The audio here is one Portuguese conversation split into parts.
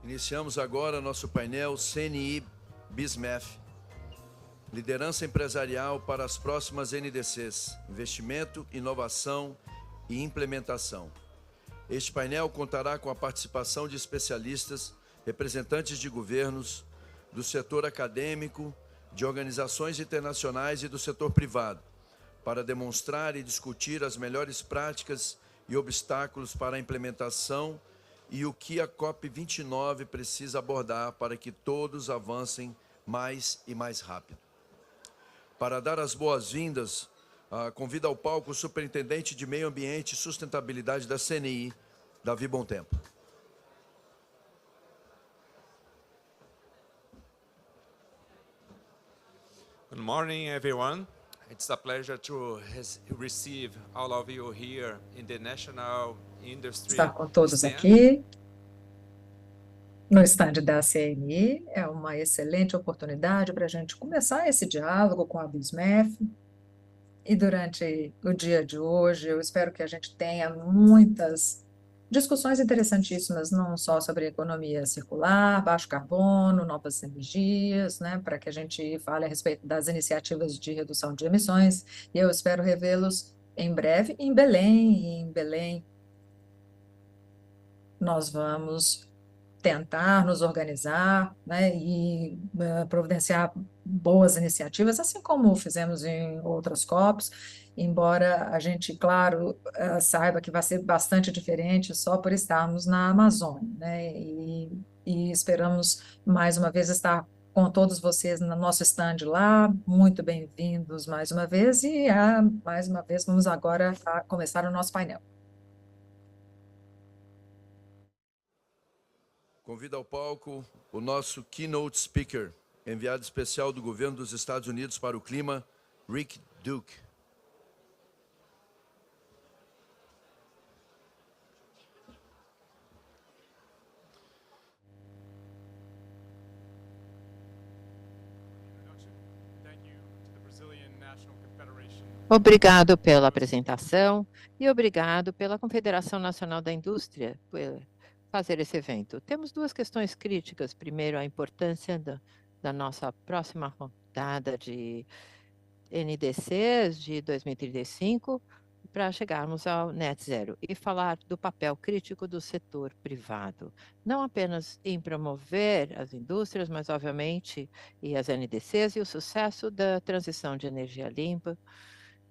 Iniciamos agora nosso painel CNI BISMEF, liderança empresarial para as próximas NDCs, investimento, inovação e implementação. Este painel contará com a participação de especialistas, representantes de governos, do setor acadêmico, de organizações internacionais e do setor privado, para demonstrar e discutir as melhores práticas e obstáculos para a implementação e o que a COP29 precisa abordar para que todos avancem mais e mais rápido. Para dar as boas-vindas, convido ao palco o Superintendente de Meio Ambiente e Sustentabilidade da CNI, Davi Bontempo. Good morning, everyone. It's a pleasure to receive all of you here in the National Industry Estar com todos Stand. aqui no estande da CNI é uma excelente oportunidade para a gente começar esse diálogo com a BISMEF. E durante o dia de hoje, eu espero que a gente tenha muitas discussões interessantíssimas, não só sobre economia circular, baixo carbono, novas energias, né, para que a gente fale a respeito das iniciativas de redução de emissões. E eu espero revê-los em breve em Belém. E em Belém, nós vamos tentar nos organizar, né, e providenciar boas iniciativas, assim como fizemos em outras COPs, embora a gente, claro, saiba que vai ser bastante diferente só por estarmos na Amazônia, né, e esperamos mais uma vez estar com todos vocês no nosso stand lá. Muito bem-vindos mais uma vez, e mais uma vez vamos agora começar o nosso painel. Convido ao palco o nosso keynote speaker, enviado especial do governo dos Estados Unidos para o clima, Rick Duke. Obrigado pela apresentação e obrigado pela Confederação Nacional da Indústria por fazer esse evento. Temos duas questões críticas. Primeiro, a importância da nossa próxima rodada de NDCs de 2035 para chegarmos ao net zero e falar do papel crítico do setor privado, não apenas em promover as indústrias, mas obviamente e as NDCs e o sucesso da transição de energia limpa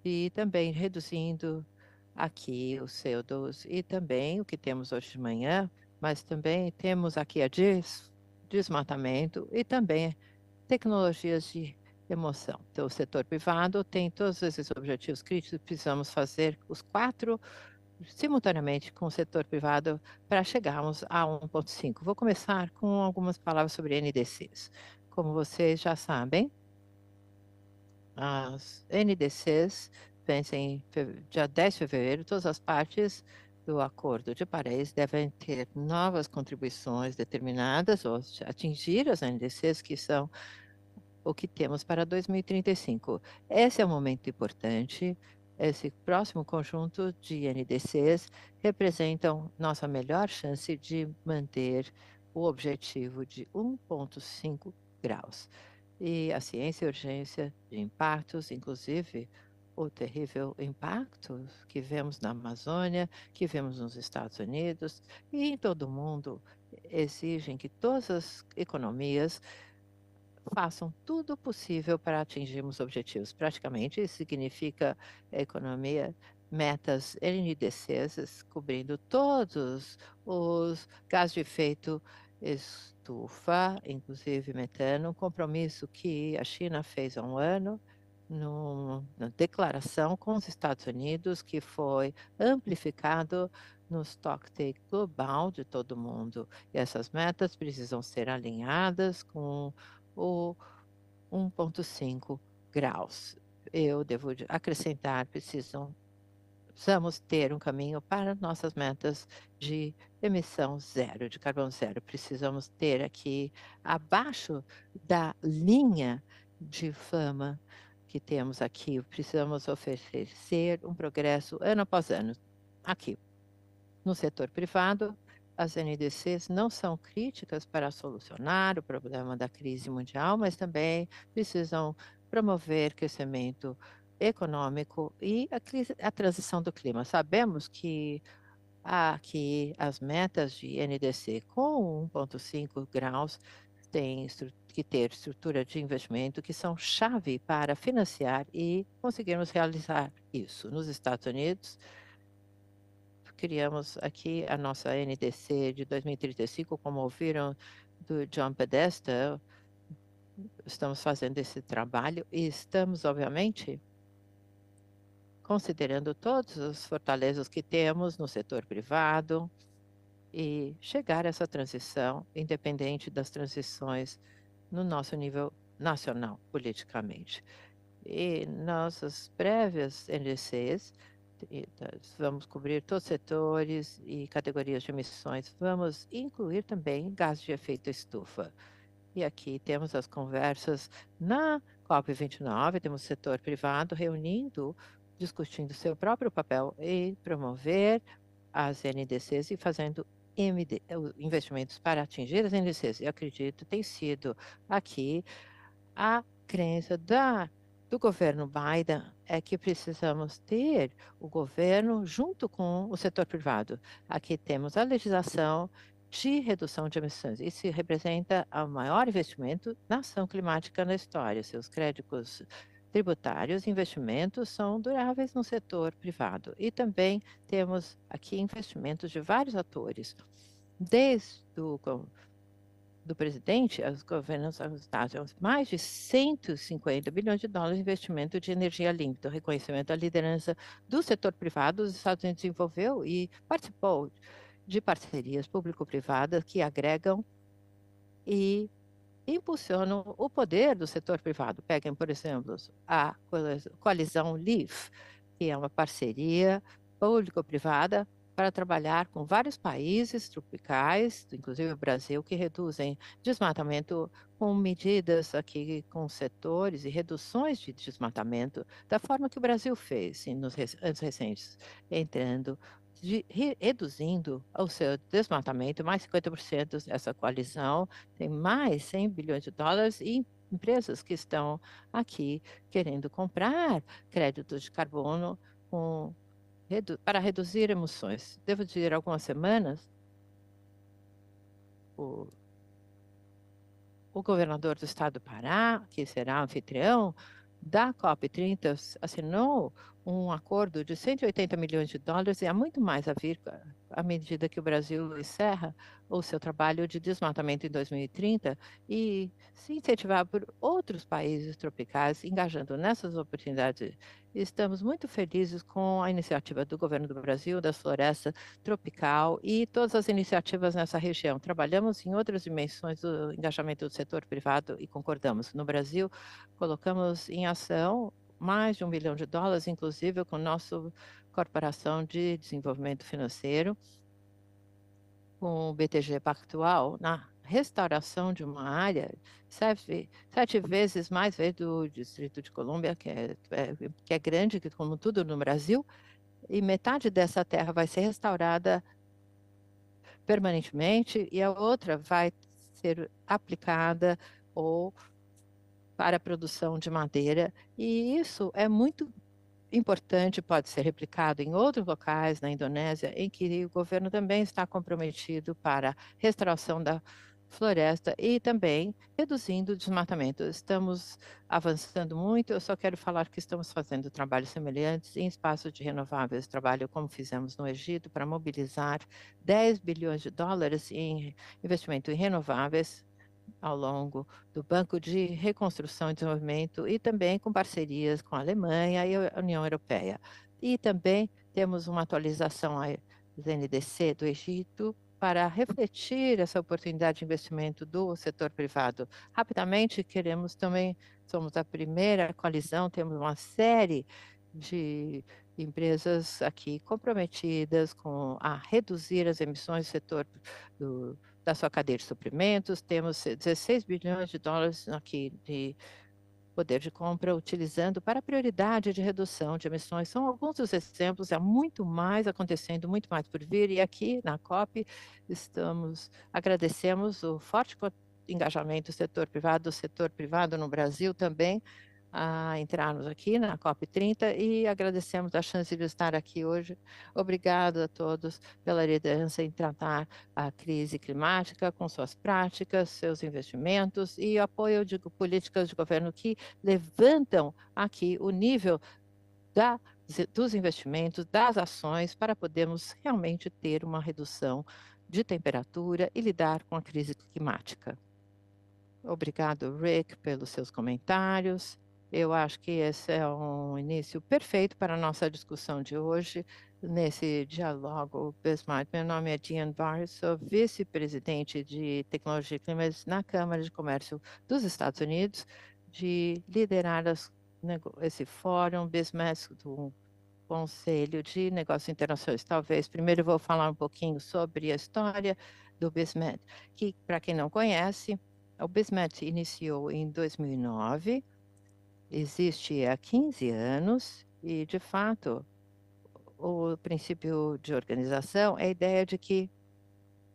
e também reduzindo aqui o CO2 e também o que temos hoje de manhã, mas também temos aqui a desmatamento e também tecnologias de remoção. Então, o setor privado tem todos esses objetivos críticos, precisamos fazer os 4 simultaneamente com o setor privado para chegarmos a 1,5. Vou começar com algumas palavras sobre NDCs. Como vocês já sabem, as NDCs vencem em dia 10 de fevereiro, todas as partes do Acordo de Paris devem ter novas contribuições determinadas ou atingir as NDCs que são o que temos para 2035. Esse é um momento importante. Esse próximo conjunto de NDCs representam nossa melhor chance de manter o objetivo de 1,5 graus. E a ciência e urgência de impactos, inclusive o terrível impacto que vemos na Amazônia, que vemos nos Estados Unidos e em todo o mundo, exigem que todas as economias façam tudo possível para atingirmos objetivos. Praticamente, isso significa economia, metas NDCs, cobrindo todos os gases de efeito estufa, inclusive metano, um compromisso que a China fez há um ano, na declaração com os Estados Unidos, que foi amplificado no Stocktake global de todo mundo. E essas metas precisam ser alinhadas com o 1,5 graus. Eu devo acrescentar, precisamos ter um caminho para nossas metas de emissão zero, de carbono zero. Precisamos ter aqui, abaixo da linha de fama que temos aqui, precisamos oferecer um progresso ano após ano. Aqui, no setor privado, as NDCs não são críticas para solucionar o problema da crise mundial, mas também precisam promover crescimento econômico e a transição do clima. Sabemos que aqui as metas de NDC com 1,5 graus têm que ter estrutura de investimento que são chave para financiar e conseguirmos realizar isso. Nos Estados Unidos, criamos aqui a nossa NDC de 2035, como ouviram do John Podesta. Estamos fazendo esse trabalho e estamos, obviamente, considerando todas as fortalezas que temos no setor privado e chegar a essa transição, independente das transições no nosso nível nacional, politicamente. E nossas prévias NDCs, nós vamos cobrir todos os setores e categorias de emissões. Vamos incluir também gases de efeito estufa. E aqui temos as conversas na COP29, temos o setor privado reunindo, discutindo seu próprio papel em promover as NDCs e fazendo investimentos para atingir as NDCs. Eu acredito tem sido aqui a crença do governo Biden é que precisamos ter o governo junto com o setor privado. Aqui temos a legislação de redução de emissões. Isso representa o maior investimento na ação climática na história. Seus créditos tributários e investimentos são duráveis no setor privado. E também temos aqui investimentos de vários atores, desde do presidente, os governos dos Estados, mais de 150 bilhões de dólares de investimento de energia limpa, reconhecimento da liderança do setor privado. Os Estados Unidos desenvolveu e participou de parcerias público-privadas que agregam e impulsionam o poder do setor privado. Peguem, por exemplo, a coalizão LEAF, que é uma parceria público-privada para trabalhar com vários países tropicais, inclusive o Brasil, que reduzem desmatamento com medidas aqui com setores e reduções de desmatamento, da forma que o Brasil fez nos anos recentes, entrando, reduzindo o seu desmatamento, mais 50% dessa coalizão, tem mais 100 bilhões de dólares e empresas que estão aqui querendo comprar créditos de carbono para reduzir emissões. Devo dizer, algumas semanas, o governador do estado do Pará, que será anfitrião da COP30, assinou um acordo de 180 milhões de dólares e há muito mais a vir à medida que o Brasil encerra o seu trabalho de desmatamento em 2030 e se incentivar por outros países tropicais engajando nessas oportunidades. Estamos muito felizes com a iniciativa do governo do Brasil, da floresta tropical e todas as iniciativas nessa região. Trabalhamos em outras dimensões do engajamento do setor privado e concordamos. No Brasil, colocamos em ação mais de $1 bilhão, inclusive com nossa Corporação de Desenvolvimento Financeiro, com o BTG Pactual, na restauração de uma área 7 vezes mais vezes do Distrito de Colômbia, que é grande, como tudo no Brasil, e metade dessa terra vai ser restaurada permanentemente e a outra vai ser aplicada ou para a produção de madeira, e isso é muito importante, pode ser replicado em outros locais na Indonésia, em que o governo também está comprometido para a restauração da floresta e também reduzindo o desmatamento. Estamos avançando muito, eu só quero falar que estamos fazendo trabalhos semelhantes em espaços de renováveis, trabalho como fizemos no Egito para mobilizar $10 bilhões em investimento em renováveis ao longo do Banco de Reconstrução e Desenvolvimento e também com parcerias com a Alemanha e a União Europeia. E também temos uma atualização do NDC do Egito para refletir essa oportunidade de investimento do setor privado. Rapidamente, somos a primeira coalizão, temos uma série de empresas aqui comprometidas com a reduzir as emissões do setor da sua cadeia de suprimentos. Temos $16 bilhões aqui poder de compra utilizando para prioridade de redução de emissões. São alguns dos exemplos, há muito mais acontecendo, muito mais por vir, e aqui na COP agradecemos o forte engajamento do setor privado no Brasil também, a entrarmos aqui na COP30 e agradecemos a chance de estar aqui hoje. Obrigado a todos pela liderança em tratar a crise climática com suas práticas, seus investimentos e apoio de políticas de governo que levantam aqui o nível dos investimentos, das ações, para podermos realmente ter uma redução de temperatura e lidar com a crise climática. Obrigado, Rick, pelos seus comentários. Eu acho que esse é um início perfeito para a nossa discussão de hoje, nesse diálogo BizMart. Meu nome é Jean Barr, sou vice-presidente de Tecnologia e Clima na Câmara de Comércio dos Estados Unidos, de liderar esse fórum BizMart do Conselho de Negócios Internacionais. Talvez primeiro eu vou falar um pouquinho sobre a história do BizMat, que, para quem não conhece, o BizMat iniciou em 2009, existe há 15 anos e, de fato, o princípio de organização é a ideia de que,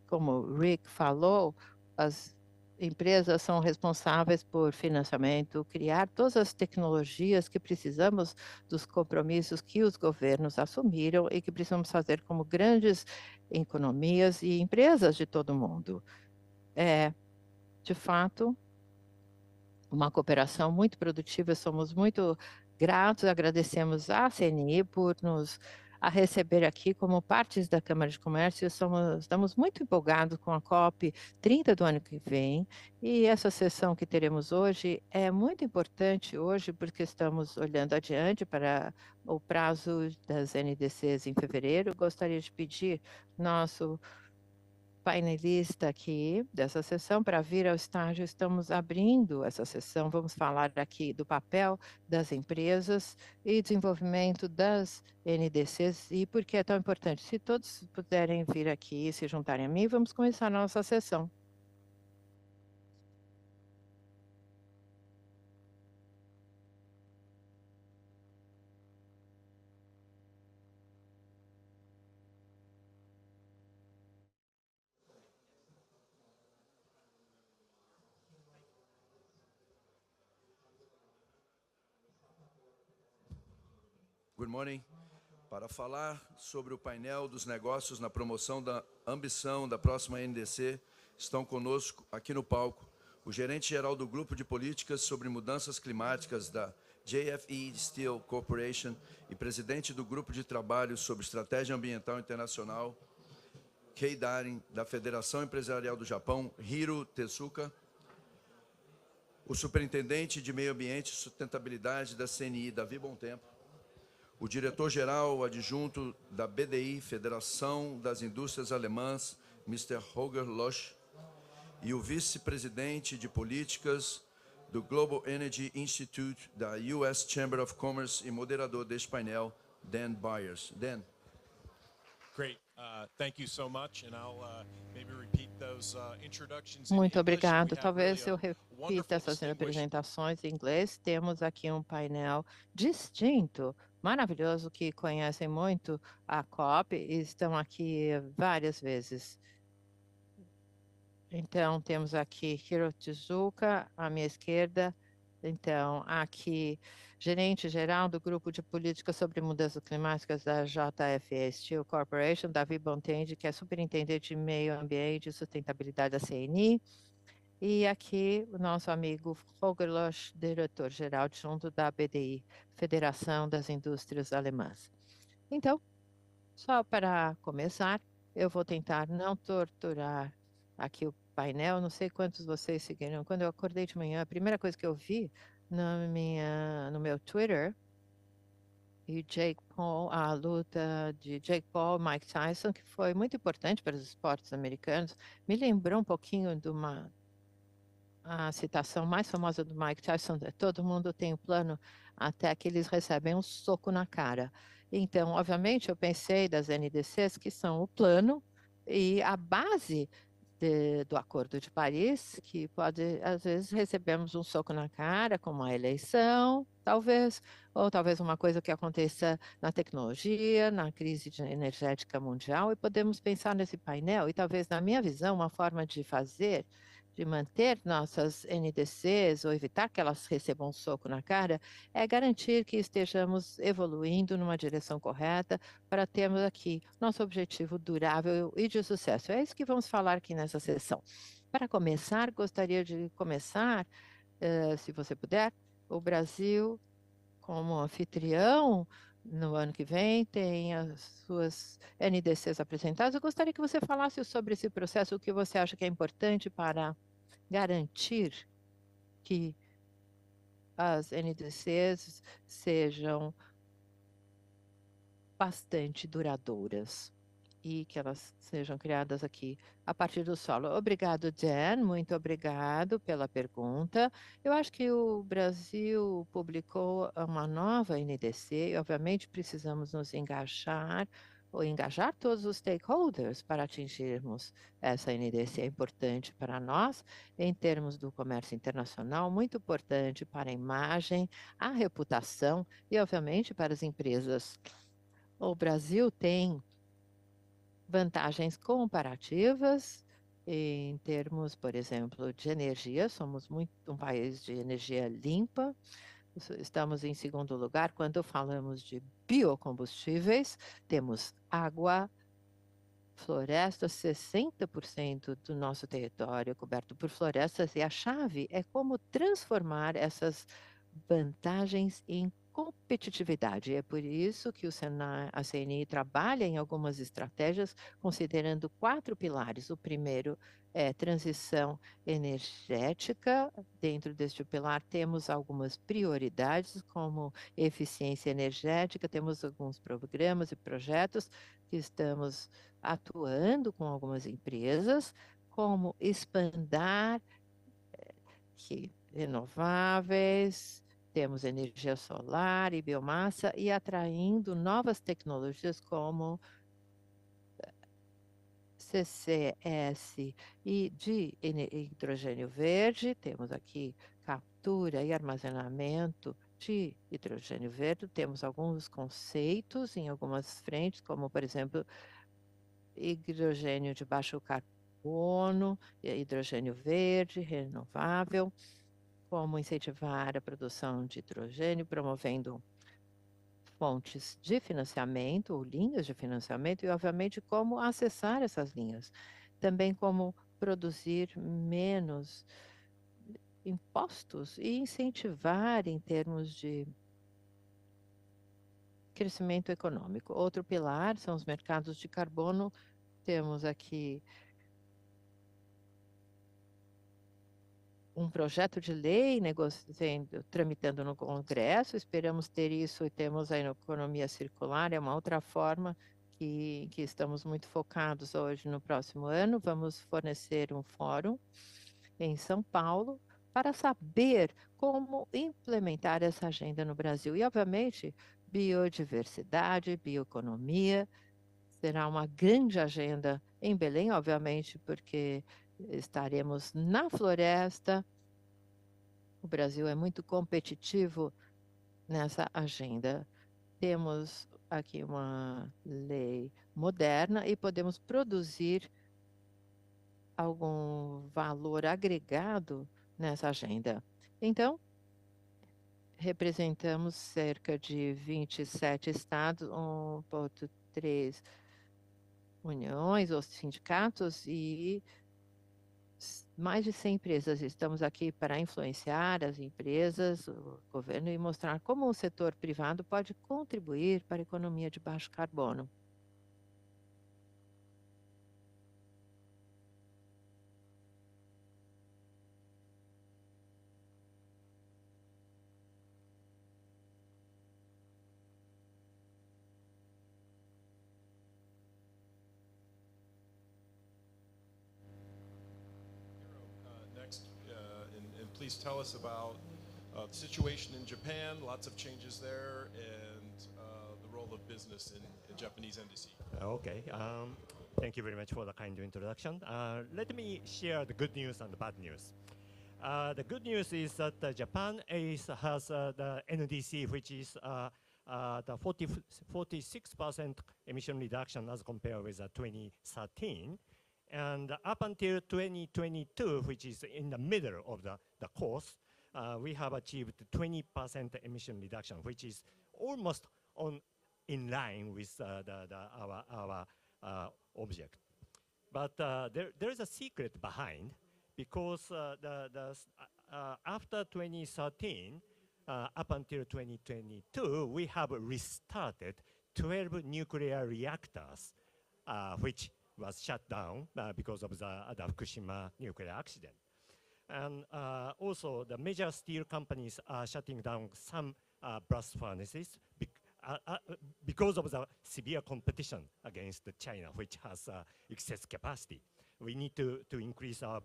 como o Rick falou, as empresas são responsáveis por financiamento, criar todas as tecnologias que precisamos dos compromissos que os governos assumiram e que precisamos fazer como grandes economias e empresas de todo o mundo. É, de fato, uma cooperação muito produtiva, somos muito gratos, agradecemos à CNI por nos receber aqui como partes da Câmara de Comércio. Estamos muito empolgados com a COP 30 do ano que vem, e essa sessão que teremos hoje é muito importante hoje, porque estamos olhando adiante para o prazo das NDCs em fevereiro. Gostaria de pedir nosso painelista aqui dessa sessão para vir ao estágio. Estamos abrindo essa sessão, vamos falar aqui do papel das empresas e desenvolvimento das NDCs e por que é tão importante. Se todos puderem vir aqui e se juntarem a mim, vamos começar a nossa sessão. Good morning. Para falar sobre o painel dos negócios na promoção da ambição da próxima NDC, estão conosco aqui no palco o gerente-geral do Grupo de Políticas sobre Mudanças Climáticas da JFE Steel Corporation e presidente do Grupo de Trabalho sobre Estratégia Ambiental Internacional, Kei Darin, da Federação Empresarial do Japão, Hiro Tezuka, o superintendente de Meio Ambiente e Sustentabilidade da CNI, Davi Bontempo, o diretor-geral adjunto da BDI, Federação das Indústrias Alemãs, Mr. Holger Losch, e o vice-presidente de políticas do Global Energy Institute da US Chamber of Commerce e moderador deste painel, Dan Byers. Dan. Great. Thank you so much, and I'll maybe repeat those introductions in Muito English. obrigado. We have Talvez eu really a repita wonderful, essas distinguished apresentações em inglês. Temos aqui um painel distinto, maravilhoso, que conhecem muito a COP e estão aqui várias vezes. Então, temos aqui Hiro Tezuka, à minha esquerda. Então, aqui, gerente-geral do Grupo de Políticas sobre Mudanças Climáticas da JFE Steel Corporation, Davi Bontempo, que é superintendente de Meio Ambiente e Sustentabilidade da CNI. E aqui, o nosso amigo Holger Losch, diretor-geral adjunto da BDI, Federação das Indústrias Alemãs. Então, só para começar, eu vou tentar não torturar aqui o painel. Não sei quantos vocês seguiram. Quando eu acordei de manhã, a primeira coisa que eu vi no meu Twitter, e Jake Paul, a luta de Jake Paul e Mike Tyson, que foi muito importante para os esportes americanos, me lembrou um pouquinho de a citação mais famosa do Mike Tyson: todo mundo tem um plano até que eles recebem um soco na cara. Então, obviamente, eu pensei das NDCs, que são o plano e a base do Acordo de Paris, que pode, às vezes, recebemos um soco na cara, como a eleição, talvez, ou talvez uma coisa que aconteça na tecnologia, na crise energética mundial, e podemos pensar nesse painel, e talvez, na minha visão, uma forma de fazer, de manter nossas NDCs ou evitar que elas recebam um soco na cara, é garantir que estejamos evoluindo numa direção correta para termos aqui nosso objetivo durável e de sucesso. É isso que vamos falar aqui nessa sessão. Para começar, gostaria de começar, se você puder, o Brasil como anfitrião no ano que vem, tem as suas NDCs apresentadas. Eu gostaria que você falasse sobre esse processo, o que você acha que é importante para garantir que as NDCs sejam bastante duradouras e que elas sejam criadas aqui a partir do solo. Obrigado, Jen, muito obrigado pela pergunta. Eu acho que o Brasil publicou uma nova NDC e, obviamente, precisamos nos engajar ou engajar todos os stakeholders para atingirmos essa NDC. É importante para nós, em termos do comércio internacional, muito importante para a imagem, a reputação e, obviamente, para as empresas. O Brasil tem vantagens comparativas em termos, por exemplo, de energia. Somos um país de energia limpa. Estamos em segundo lugar quando falamos de biocombustíveis. Temos água, floresta, 60% do nosso território é coberto por florestas, e a chave é como transformar essas vantagens em competitividade. É por isso que a CNI trabalha em algumas estratégias considerando 4 pilares. O primeiro é transição energética. Dentro deste pilar temos algumas prioridades, como eficiência energética, temos alguns programas e projetos que estamos atuando com algumas empresas, como expandar renováveis, temos energia solar e biomassa, e atraindo novas tecnologias como CCS e de hidrogênio verde. Temos aqui captura e armazenamento de hidrogênio verde. Temos alguns conceitos em algumas frentes, como, por exemplo, hidrogênio de baixo carbono, hidrogênio verde, renovável, como incentivar a produção de hidrogênio, promovendo fontes de financiamento ou linhas de financiamento e, obviamente, como acessar essas linhas. Também como produzir menos impostos e incentivar em termos de crescimento econômico. Outro pilar são os mercados de carbono. Temos aqui um projeto de lei tramitando no Congresso. Esperamos ter isso, e temos a economia circular, é uma outra forma que estamos muito focados hoje. No próximo ano, vamos fornecer um fórum em São Paulo para saber como implementar essa agenda no Brasil. E, obviamente, biodiversidade, bioeconomia, será uma grande agenda em Belém, obviamente, porque estaremos na floresta. O Brasil é muito competitivo nessa agenda. Temos aqui uma lei moderna e podemos produzir algum valor agregado nessa agenda. Então, representamos cerca de 27 estados, 1,3 uniões ou sindicatos e mais de 100 empresas. Estamos aqui para influenciar as empresas, o governo, e mostrar como o setor privado pode contribuir para a economia de baixo carbono. Next, and please tell us about the situation in Japan, lots of changes there, and the role of business in Japanese NDC. Okay. Thank you very much for the kind introduction. Let me share the good news and the bad news. The good news is that Japan has the NDC, which is the 46% emission reduction as compared with 2013. And up until 2022, which is in the middle of the course, we have achieved 20% emission reduction, which is almost in line with our object. But there is a secret behind, because after 2013, up until 2022, we have restarted 12 nuclear reactors, which was shut down because of the Fukushima nuclear accident. And also, the major steel companies are shutting down some blast furnaces because of the severe competition against China, which has excess capacity. We need to increase our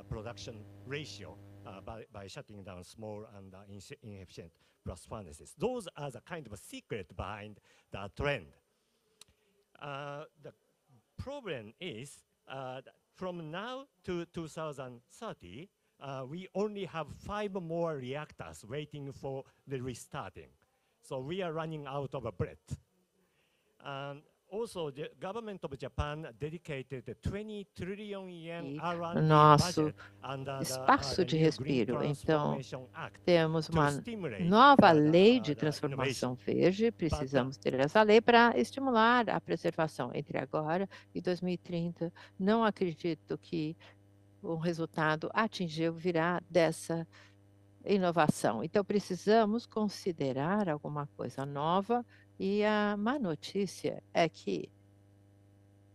production ratio by shutting down small and inefficient blast furnaces. Those are the kind of a secret behind the trend. The problem is from now to 2030, we only have 5 more reactors waiting for the restarting. So we are running out of breath. Also, the government of Japan dedicated 20 trillion yen R&D nosso budget under espaço de the new Green respiro. Então, Transformation Act temos to uma stimulate nova lei de the transformação innovation. verde. Precisamos ter essa lei para estimular a preservação entre agora e 2030. Não acredito que o resultado atingível virá dessa inovação. Então, precisamos considerar alguma coisa nova, e a má notícia é que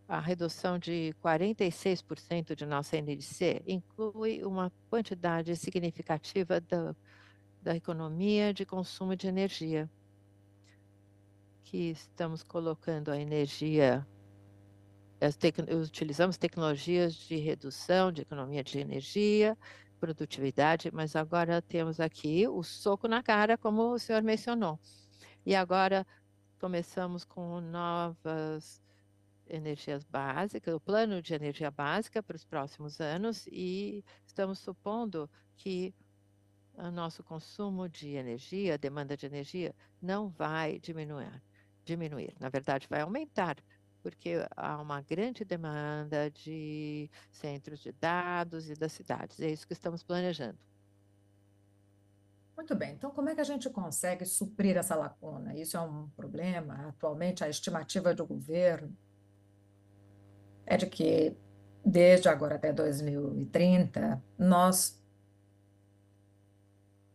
a redução de 46% de nossa NDC inclui uma quantidade significativa da economia de consumo de energia, que estamos colocando a energia, utilizamos tecnologias de redução de economia de energia, produtividade, mas agora temos aqui o soco na cara, como o senhor mencionou. E agora começamos com novas energias básicas, o plano de energia básica para os próximos anos, e estamos supondo que o nosso consumo de energia, a demanda de energia, não vai diminuir. Na verdade, vai aumentar, porque há uma grande demanda de centros de dados e das cidades. É isso que estamos planejando. Muito bem, então como é que a gente consegue suprir essa lacuna? Isso é um problema. Atualmente, a estimativa do governo é de que, desde agora até 2030, nós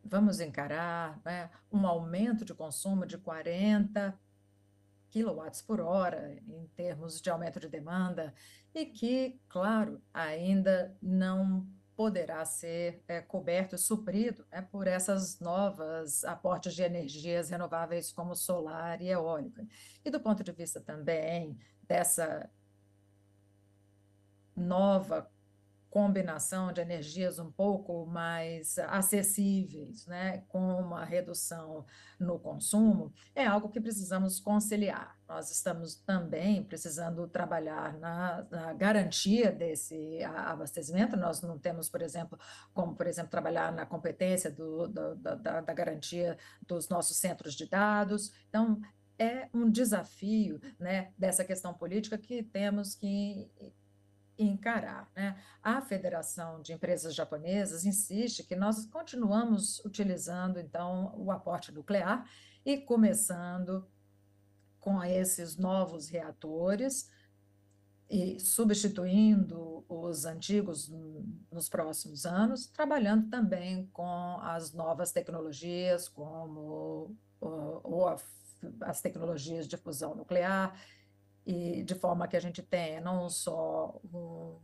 vamos encarar, né, um aumento de consumo de 40 quilowatts por hora, em termos de aumento de demanda, e que, claro, ainda não poderá ser coberto e suprido, né, por essas novas aportes de energias renováveis como solar e eólica. E do ponto de vista também dessa nova combinação de energias um pouco mais acessíveis, né, com uma redução no consumo, é algo que precisamos conciliar. Nós estamos também precisando trabalhar na garantia desse abastecimento. Nós não temos, por exemplo, trabalhar na competência da garantia dos nossos centros de dados. Então, é um desafio, né, dessa questão política que temos que encarar, né? A Federação de Empresas Japonesas insiste que nós continuamos utilizando, então, o aporte nuclear e começando com esses novos reatores e substituindo os antigos nos próximos anos, trabalhando também com as novas tecnologias, como as tecnologias de fusão nuclear, e de forma que a gente tenha não só um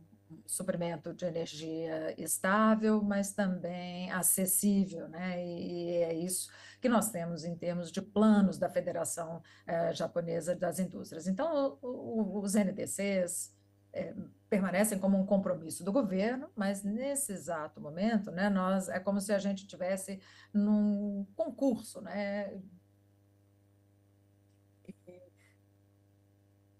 suprimento de energia estável, mas também acessível, né? E é isso que nós temos em termos de planos da Federação Japonesa das Indústrias. Então, os NDCs permanecem como um compromisso do governo, mas nesse exato momento, né, é como se a gente estivesse num concurso, né?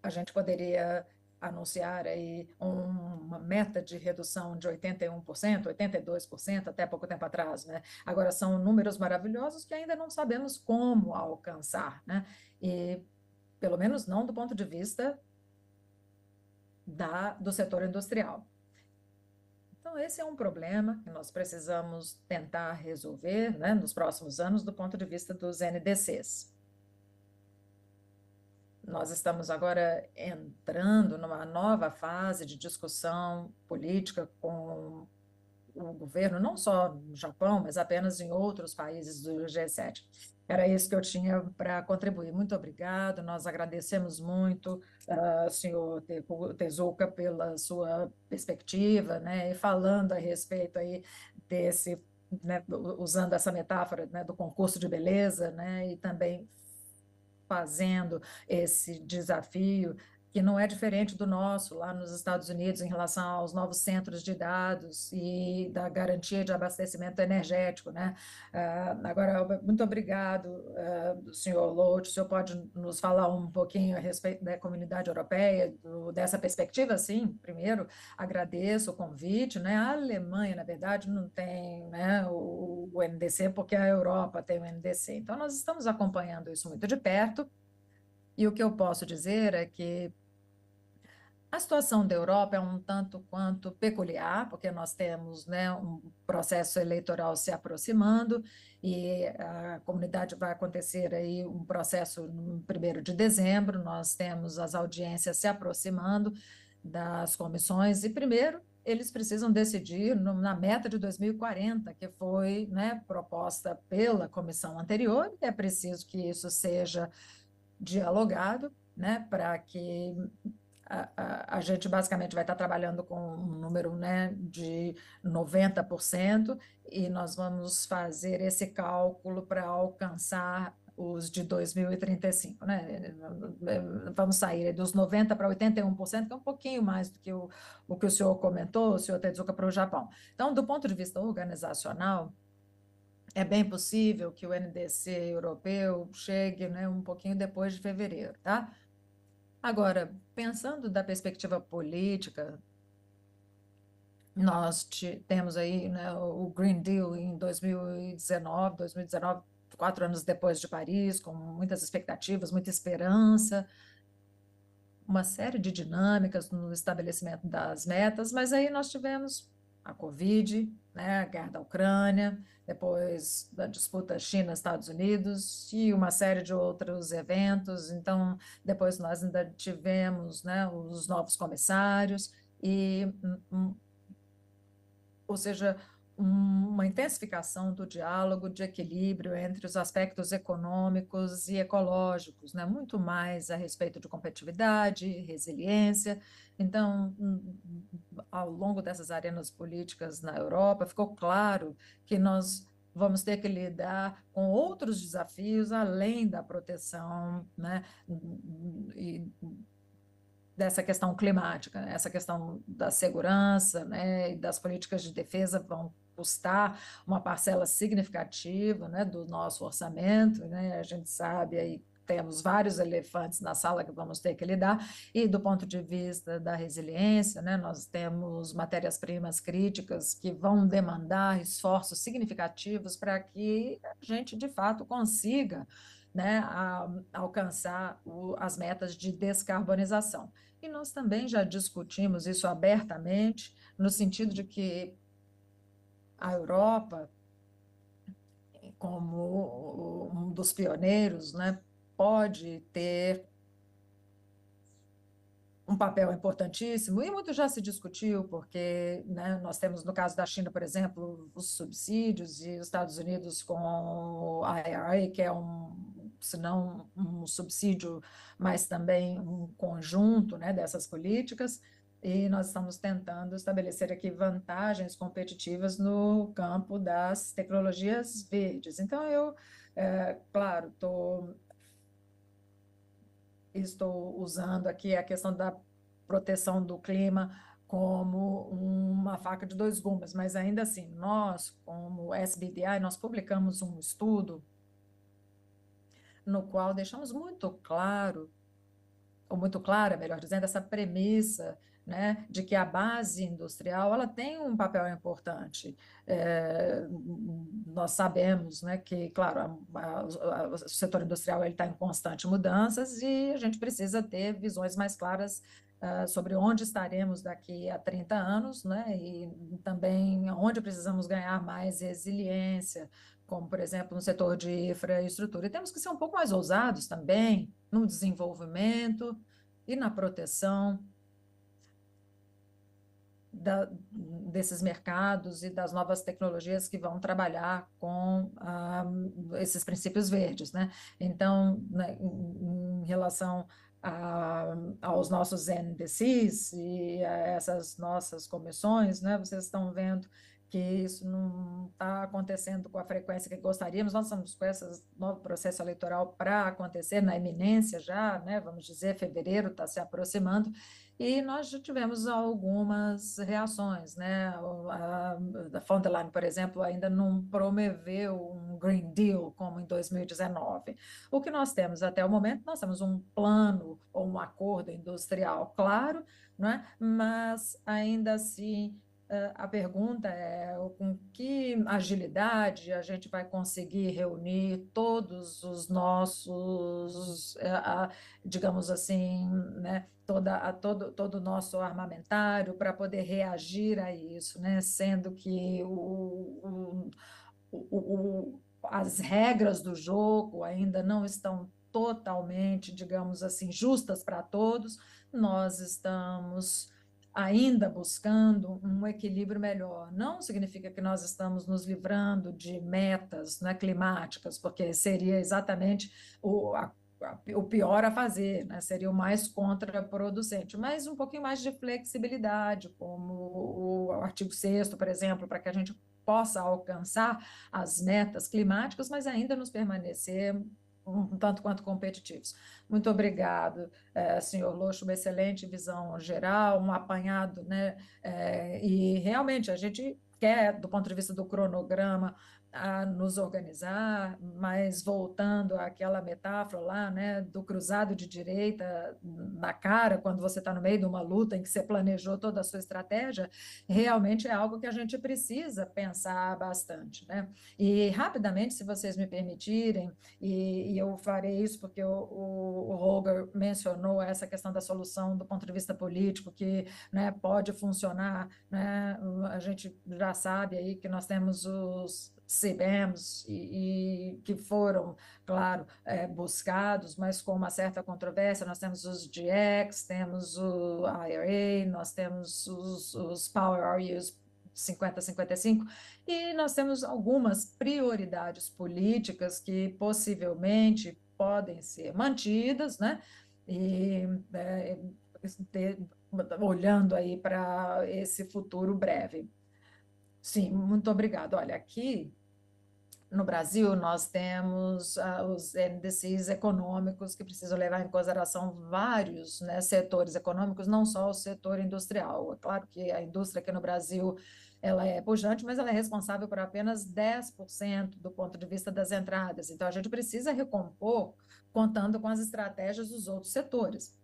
A gente poderia anunciar aí uma meta de redução de 81%, 82% até pouco tempo atrás, né? Agora são números maravilhosos que ainda não sabemos como alcançar, né? E pelo menos não do ponto de vista do setor industrial. Então, esse é um problema que nós precisamos tentar resolver, né, nos próximos anos, do ponto de vista dos NDCs. Nós estamos agora entrando numa nova fase de discussão política com o governo, não só no Japão, mas apenas em outros países do G7. Era isso que eu tinha para contribuir. Muito obrigado, nós agradecemos muito, senhor Tezuka, pela sua perspectiva, né, e falando a respeito aí desse, né, usando essa metáfora, né, do concurso de beleza, né, e também fazendo esse desafio, que não é diferente do nosso lá nos Estados Unidos em relação aos novos centros de dados e da garantia de abastecimento energético, né? Agora, muito obrigado, senhor Loach. O senhor pode nos falar um pouquinho a respeito da comunidade europeia, dessa perspectiva? Sim, primeiro, agradeço o convite, né? A Alemanha, na verdade, não tem, né, o NDC, porque a Europa tem o NDC. Então, nós estamos acompanhando isso muito de perto. E o que eu posso dizer é que a situação da Europa é um tanto quanto peculiar, porque nós temos, né, um processo eleitoral se aproximando e a comunidade vai acontecer aí um processo no 1º de dezembro, nós temos as audiências se aproximando das comissões e, primeiro, eles precisam decidir na meta de 2040, que foi, né, proposta pela comissão anterior, e é preciso que isso seja dialogado, né, para que a gente basicamente vai estar trabalhando com um número, né, de 90%, e nós vamos fazer esse cálculo para alcançar os de 2035, né? Vamos sair dos 90% para 81%, que é um pouquinho mais do que o que o senhor comentou, o senhor Tezuka, para o Japão. Então, do ponto de vista organizacional, é bem possível que o NDC europeu chegue, né, um pouquinho depois de fevereiro, tá? Agora, pensando da perspectiva política, nós temos aí, né, o Green Deal em 2019, 4 anos depois de Paris, com muitas expectativas, muita esperança, uma série de dinâmicas no estabelecimento das metas, mas aí nós tivemos a Covid, né, a guerra da Ucrânia, depois da disputa China-Estados Unidos e uma série de outros eventos. Então, depois nós ainda tivemos, né, os novos comissários e, ou seja, uma intensificação do diálogo de equilíbrio entre os aspectos econômicos e ecológicos, né? Muito mais a respeito de competitividade, resiliência. Então, ao longo dessas arenas políticas na Europa, ficou claro que nós vamos ter que lidar com outros desafios além da proteção, né, e dessa questão climática, né? Essa questão da segurança, né, e das políticas de defesa vão custar uma parcela significativa, né, do nosso orçamento, né? A gente sabe aí temos vários elefantes na sala que vamos ter que lidar, e do ponto de vista da resiliência, né, nós temos matérias-primas críticas que vão demandar esforços significativos para que a gente, de fato, consiga, né, alcançar as metas de descarbonização. E nós também já discutimos isso abertamente, no sentido de que a Europa, como um dos pioneiros, né, pode ter um papel importantíssimo, e muito já se discutiu, porque, né, nós temos, no caso da China, por exemplo, os subsídios, e os Estados Unidos com o IRA, que é se não um subsídio, mas também um conjunto, né, dessas políticas, e nós estamos tentando estabelecer aqui vantagens competitivas no campo das tecnologias verdes. Então, eu, claro, estou usando aqui a questão da proteção do clima como uma faca de dois gumes, mas ainda assim, nós, como SBDI, nós publicamos um estudo no qual deixamos muito claro ou muito clara, melhor dizendo, essa premissa, né, de que a base industrial ela tem um papel importante. Nós sabemos, né, que, claro, o setor industrial está em constante mudanças e a gente precisa ter visões mais claras sobre onde estaremos daqui a 30 anos, né, e também onde precisamos ganhar mais resiliência, como, por exemplo, no setor de infraestrutura. E temos que ser um pouco mais ousados também no desenvolvimento e na proteção desses mercados e das novas tecnologias que vão trabalhar com esses princípios verdes, né? Então, né, em relação aos nossos NDCs e a essas nossas comissões, né? Vocês estão vendo que isso não está acontecendo com a frequência que gostaríamos. Nós estamos com esse novo processo eleitoral para acontecer na iminência já, né? Vamos dizer, fevereiro está se aproximando, e nós já tivemos algumas reações, né? A von der Leyen, por exemplo, ainda não promoveu um Green Deal como em 2019. O que nós temos até o momento, nós temos um plano ou um acordo industrial, claro, né? Mas ainda assim a pergunta é com que agilidade a gente vai conseguir reunir todos os nossos, digamos assim, né, todo o nosso armamentário para poder reagir a isso, né, sendo que as regras do jogo ainda não estão totalmente, digamos assim, justas para todos. Nós estamos ainda buscando um equilíbrio melhor. Não significa que nós estamos nos livrando de metas, né, climáticas, porque seria exatamente o pior a fazer, né? Seria o mais contraproducente, mas um pouquinho mais de flexibilidade, como o artigo 6º, por exemplo, para que a gente possa alcançar as metas climáticas, mas ainda nos permanecer um tanto quanto competitivos. Muito obrigado, senhor Locho, uma excelente visão geral, um apanhado, né? E realmente a gente quer, do ponto de vista do cronograma, a nos organizar, mas voltando àquela metáfora lá, né, do cruzado de direita na cara, quando você está no meio de uma luta em que você planejou toda a sua estratégia, realmente é algo que a gente precisa pensar bastante, né? E rapidamente, se vocês me permitirem, e eu farei isso porque o Holger mencionou essa questão da solução do ponto de vista político, que, né, pode funcionar, né? A gente já sabe aí que nós temos os CBAMs e que foram, claro, buscados, mas com uma certa controvérsia. Nós temos os GX, temos o IRA, nós temos os Power RUs 50-55, e nós temos algumas prioridades políticas que possivelmente podem ser mantidas, né? E olhando aí para esse futuro breve. Sim, muito obrigado. Olha, aqui no Brasil, nós temos os NDCs econômicos que precisam levar em consideração vários, né, setores econômicos, não só o setor industrial. É claro que a indústria aqui no Brasil ela é pujante, mas ela é responsável por apenas 10% do ponto de vista das entradas. Então, a gente precisa recompor contando com as estratégias dos outros setores.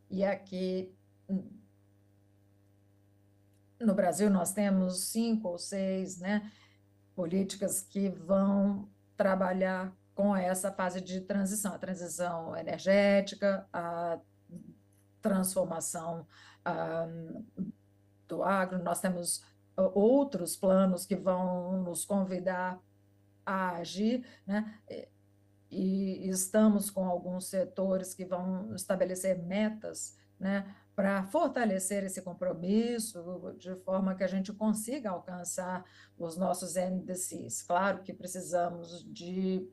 E aqui no Brasil, nós temos 5 ou 6, né, políticas que vão trabalhar com essa fase de transição, a transição energética, a transformação do agro. Nós temos outros planos que vão nos convidar a agir, né? E estamos com alguns setores que vão estabelecer metas, né, para fortalecer esse compromisso, de forma que a gente consiga alcançar os nossos NDCs. Claro que precisamos de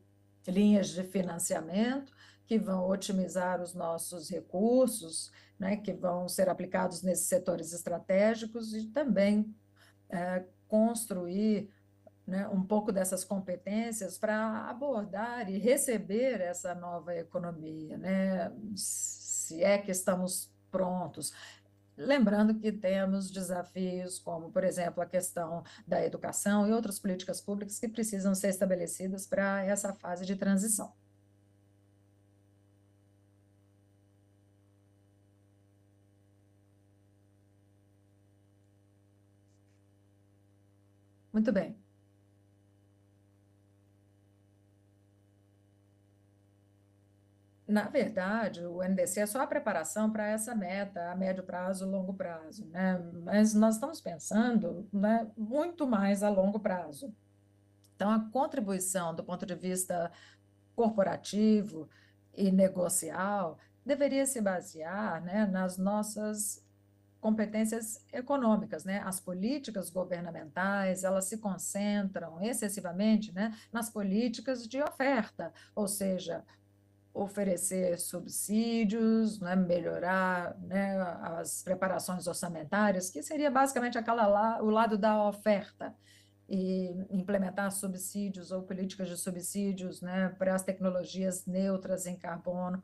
linhas de financiamento que vão otimizar os nossos recursos, né, que vão ser aplicados nesses setores estratégicos, e também construir, né, um pouco dessas competências para abordar e receber essa nova economia, né, se é que estamos prontos. Lembrando que temos desafios como, por exemplo, a questão da educação e outras políticas públicas que precisam ser estabelecidas para essa fase de transição. Muito bem. Na verdade, o NDC é só a preparação para essa meta a médio prazo, longo prazo, né? Mas nós estamos pensando, né, muito mais a longo prazo. Então, a contribuição do ponto de vista corporativo e negocial deveria se basear, né, nas nossas competências econômicas, né? As políticas governamentais, elas se concentram excessivamente, né, nas políticas de oferta, ou seja, oferecer subsídios, né, melhorar, né, as preparações orçamentárias, que seria basicamente o lado da oferta, e implementar subsídios ou políticas de subsídios, né, para as tecnologias neutras em carbono,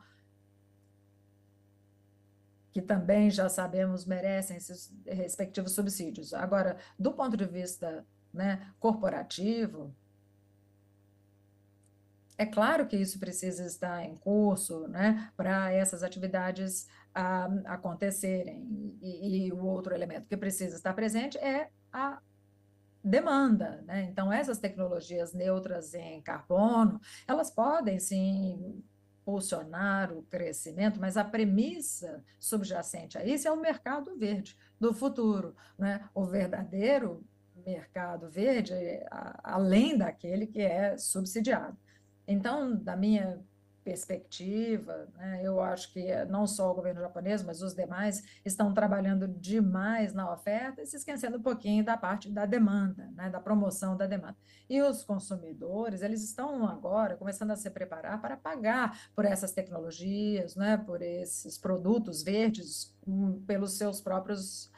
que também já sabemos merecem esses respectivos subsídios. Agora, do ponto de vista, né, corporativo, é claro que isso precisa estar em curso, né, para essas atividades acontecerem. E o outro elemento que precisa estar presente é a demanda, né? Então, essas tecnologias neutras em carbono, elas podem sim impulsionar o crescimento, mas a premissa subjacente a isso é o mercado verde do futuro, né? O verdadeiro mercado verde, além daquele que é subsidiado. Então, da minha perspectiva, né, eu acho que não só o governo japonês, mas os demais estão trabalhando demais na oferta e se esquecendo um pouquinho da parte da demanda, né, da promoção da demanda. E os consumidores, eles estão agora começando a se preparar para pagar por essas tecnologias, né, por esses produtos verdes, pelos seus próprios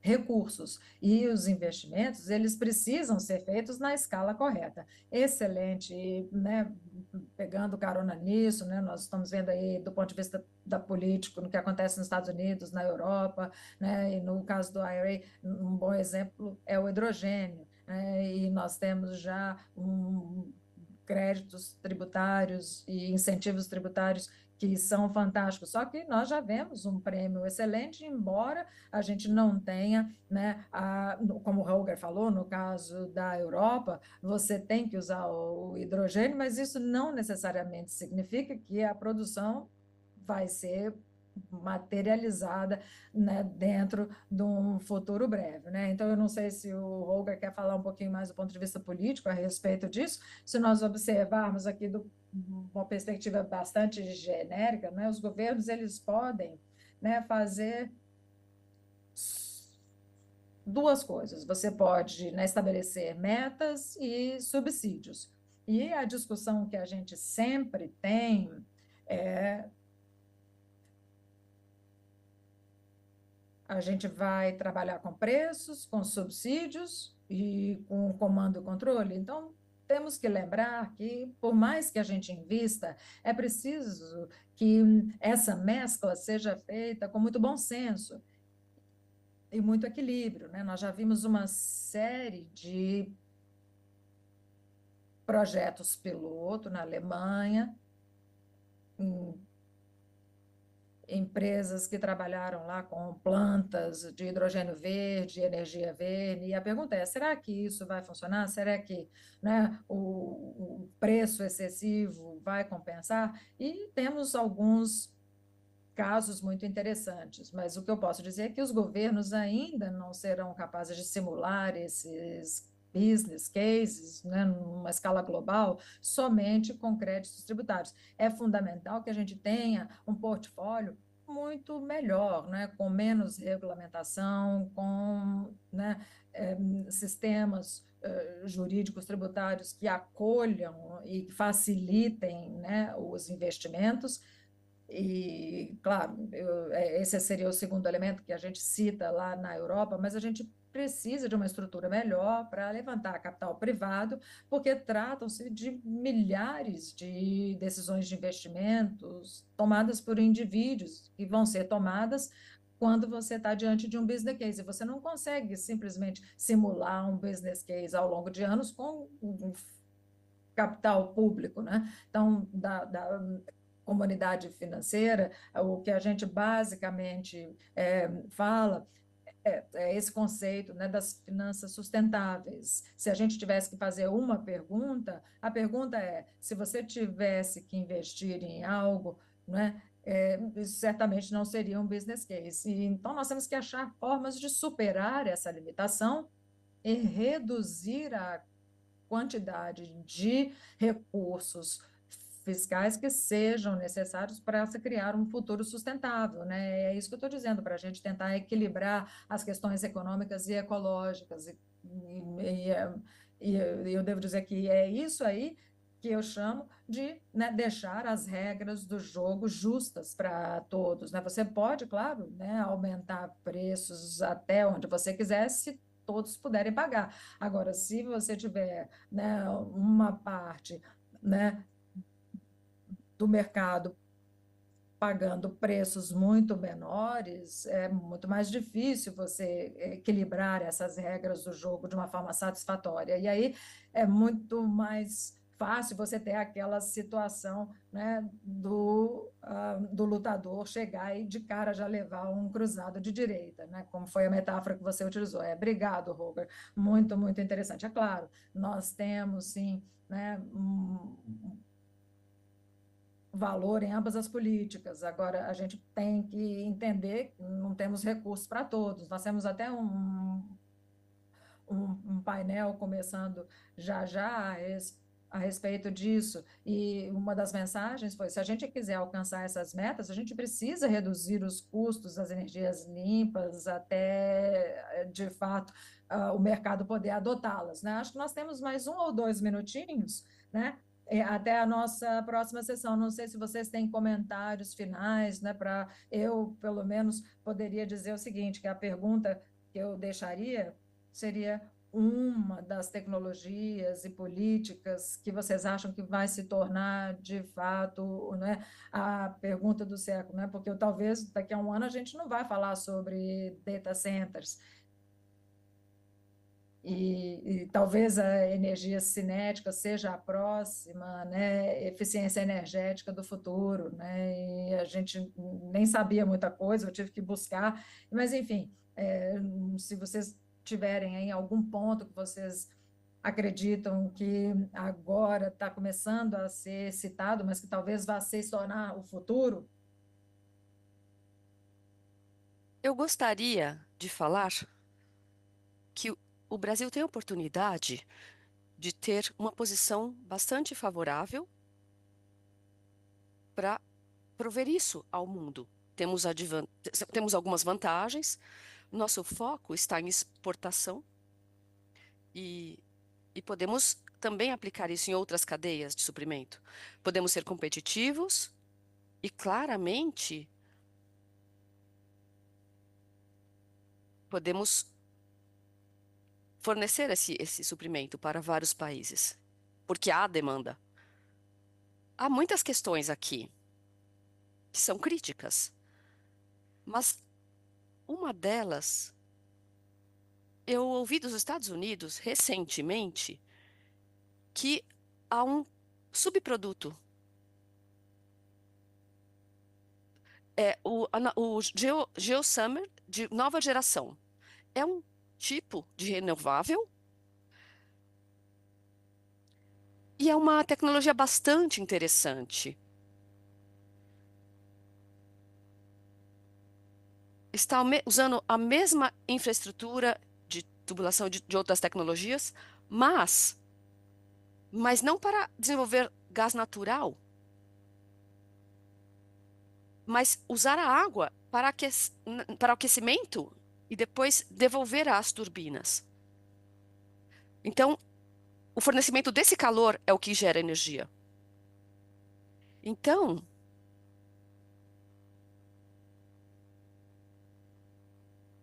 recursos. E os investimentos, eles precisam ser feitos na escala correta. Excelente, e, né, pegando carona nisso, né, nós estamos vendo aí do ponto de vista da política, no que acontece nos Estados Unidos, na Europa, né, e no caso do IRA, um bom exemplo é o hidrogênio, né, e nós temos já créditos tributários e incentivos tributários que são fantásticos, só que nós já vemos um prêmio excelente, embora a gente não tenha, né, como o Holger falou, no caso da Europa, você tem que usar o hidrogênio, mas isso não necessariamente significa que a produção vai ser materializada, né, dentro de um futuro breve, né? Então, eu não sei se o Holger quer falar um pouquinho mais do ponto de vista político a respeito disso. Se nós observarmos aqui uma perspectiva bastante genérica, né, os governos eles podem, né, fazer duas coisas. Você pode, né, estabelecer metas e subsídios. E a discussão que a gente sempre tem é: a gente vai trabalhar com preços, com subsídios e com comando e controle. Então, temos que lembrar que, por mais que a gente invista, é preciso que essa mescla seja feita com muito bom senso e muito equilíbrio, né? Nós já vimos uma série de projetos piloto na Alemanha, empresas que trabalharam lá com plantas de hidrogênio verde, energia verde, e a pergunta é: será que isso vai funcionar? Será que, né, o preço excessivo vai compensar? E temos alguns casos muito interessantes, mas o que eu posso dizer é que os governos ainda não serão capazes de simular esses business cases, né, numa escala global, somente com créditos tributários. É fundamental que a gente tenha um portfólio muito melhor, né, com menos regulamentação, com, né, sistemas jurídicos tributários que acolham e facilitem, né, os investimentos. E, claro, esse seria o segundo elemento que a gente cita lá na Europa, mas a gente precisa de uma estrutura melhor para levantar capital privado, porque tratam-se de milhares de decisões de investimentos tomadas por indivíduos, que vão ser tomadas quando você está diante de um business case. Você não consegue simplesmente simular um business case ao longo de anos com um capital público, né? Então, da comunidade financeira, o que a gente basicamente fala é esse conceito, né, das finanças sustentáveis. Se a gente tivesse que fazer uma pergunta, a pergunta é: se você tivesse que investir em algo, né, isso certamente não seria um business case. E, então, nós temos que achar formas de superar essa limitação e reduzir a quantidade de recursos fiscais que sejam necessários para se criar um futuro sustentável, né? É isso que eu estou dizendo, para a gente tentar equilibrar as questões econômicas e ecológicas. E eu devo dizer que é isso aí que eu chamo de, né, deixar as regras do jogo justas para todos, né? Você pode, claro, né, aumentar preços até onde você quiser, se todos puderem pagar. Agora, se você tiver, né, uma parte, né, do mercado pagando preços muito menores, é muito mais difícil você equilibrar essas regras do jogo de uma forma satisfatória. E aí é muito mais fácil você ter aquela situação, né, do lutador chegar e de cara já levar um cruzado de direita, né, como foi a metáfora que você utilizou. Obrigado, Roger. Muito, muito interessante. É claro, nós temos, sim, né, valor em ambas as políticas. Agora, a gente tem que entender que não temos recursos para todos. Nós temos até um painel começando já a respeito disso, e uma das mensagens foi: se a gente quiser alcançar essas metas, a gente precisa reduzir os custos das energias limpas até, de fato, o mercado poder adotá-las, né? Acho que nós temos mais 1 ou 2 minutinhos, né? Até a nossa próxima sessão. Não sei se vocês têm comentários finais, né? Para eu, pelo menos, poderia dizer o seguinte, que a pergunta que eu deixaria seria: uma das tecnologias e políticas que vocês acham que vai se tornar, de fato, né, a pergunta do século, né? Porque talvez daqui a um ano a gente não vai falar sobre data centers. E talvez a energia cinética seja a próxima, né, eficiência energética do futuro, né? E a gente nem sabia muita coisa, eu tive que buscar, mas enfim, se vocês tiverem aí algum ponto que vocês acreditam que agora está começando a ser citado, mas que talvez vá se tornar o futuro. Eu gostaria de falar que o Brasil tem a oportunidade de ter uma posição bastante favorável para prover isso ao mundo. Temos algumas vantagens, nosso foco está em exportação e podemos também aplicar isso em outras cadeias de suprimento. Podemos ser competitivos e, claramente, podemos fornecer esse suprimento para vários países, porque há demanda. Há muitas questões aqui que são críticas, mas uma delas, eu ouvi dos Estados Unidos recentemente que há um subproduto. O Geosummer de nova geração. É um tipo de renovável e é uma tecnologia bastante interessante. Está usando a mesma infraestrutura de tubulação de outras tecnologias, mas não para desenvolver gás natural, mas usar a água para aquecimento e depois devolver às turbinas. Então, o fornecimento desse calor é o que gera energia. Então,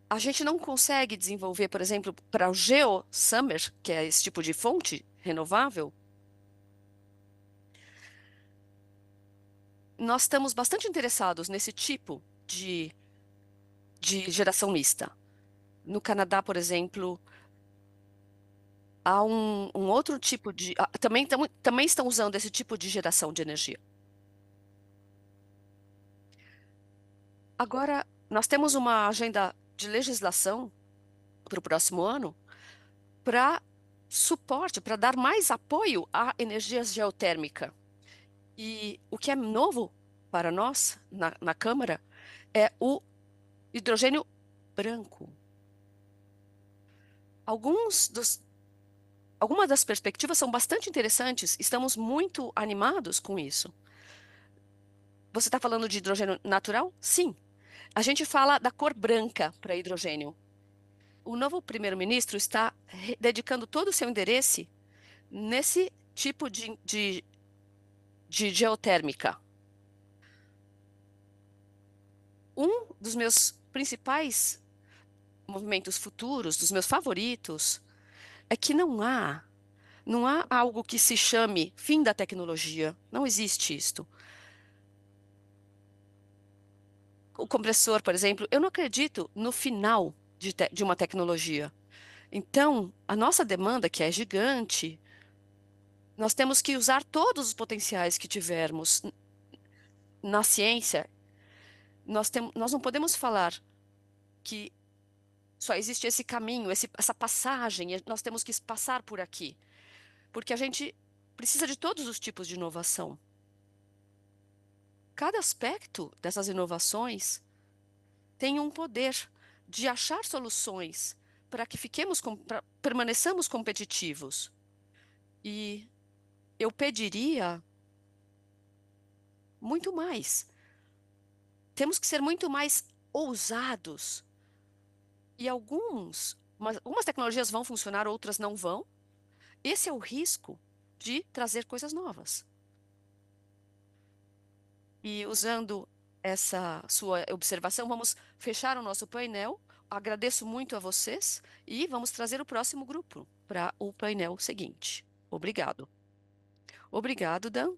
a gente não consegue desenvolver, por exemplo, para o Geosummer, que é esse tipo de fonte renovável, nós estamos bastante interessados nesse tipo de geração mista. No Canadá, por exemplo, há um outro tipo de... Também estão usando esse tipo de geração de energia. Agora, nós temos uma agenda de legislação para o próximo ano para suporte, para dar mais apoio à energia geotérmica. E o que é novo para nós, na Câmara, é o hidrogênio branco. Algumas das perspectivas são bastante interessantes, estamos muito animados com isso. Você está falando de hidrogênio natural? Sim. A gente fala da cor branca para hidrogênio. O novo primeiro-ministro está dedicando todo o seu interesse nesse tipo de geotérmica. Um dos meus principais movimentos futuros, dos meus favoritos, é que não há algo que se chame fim da tecnologia. Não existe isto. O compressor, por exemplo, eu não acredito no final de uma tecnologia. Então, a nossa demanda, que é gigante, nós temos que usar todos os potenciais que tivermos na ciência. Nós não podemos falar que só existe esse caminho, essa passagem, e nós temos que passar por aqui. Porque a gente precisa de todos os tipos de inovação. Cada aspecto dessas inovações tem um poder de achar soluções para que permaneçamos competitivos. E eu pediria muito mais. Temos que ser muito mais ousados. E algumas tecnologias vão funcionar, outras não vão. Esse é o risco de trazer coisas novas. E usando essa sua observação, vamos fechar o nosso painel. Agradeço muito a vocês e vamos trazer o próximo grupo para o painel seguinte. Obrigado. Obrigado, Dan.